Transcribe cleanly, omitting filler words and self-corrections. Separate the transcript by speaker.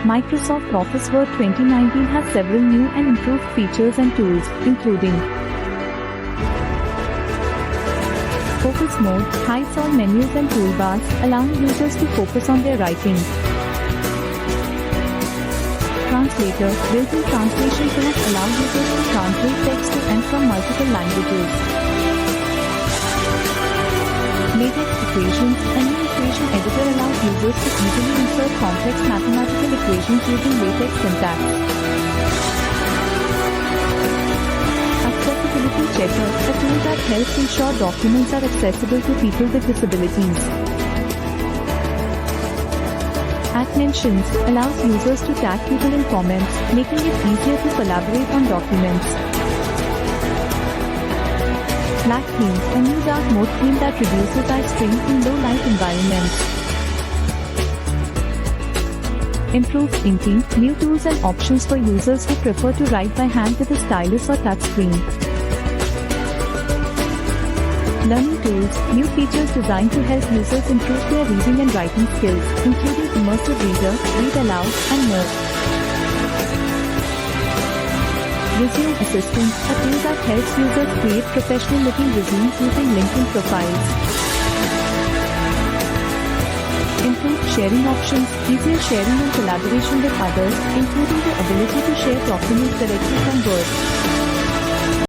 Speaker 1: Microsoft Office Word 2019 has several new and improved features and tools, including Focus Mode, hides all menus and toolbars, allowing users to focus on their writing. Translator, built-in translation tools allow users to translate text to and from multiple languages. Latex equations, a new equation editor allows users to easily insert complex mathematical equations using latex syntax. Accessibility Checker, a tool that helps ensure documents are accessible to people with disabilities. @Mentions allows users to tag people in comments, making it easier to collaborate on documents. Black Theme, a new dark mode theme that reduces eye strain in low light environments. Improved inking, new tools and options for users who prefer to write by hand with a stylus or touchscreen. Learning tools, new features designed to help users improve their reading and writing skills, including Immersive Reader, Read Aloud, and more. Resume Assistant, a tool that helps users create professional-looking resumes using LinkedIn profiles. Improved sharing options, easier sharing and collaboration with others, including the ability to share documents directly from Word.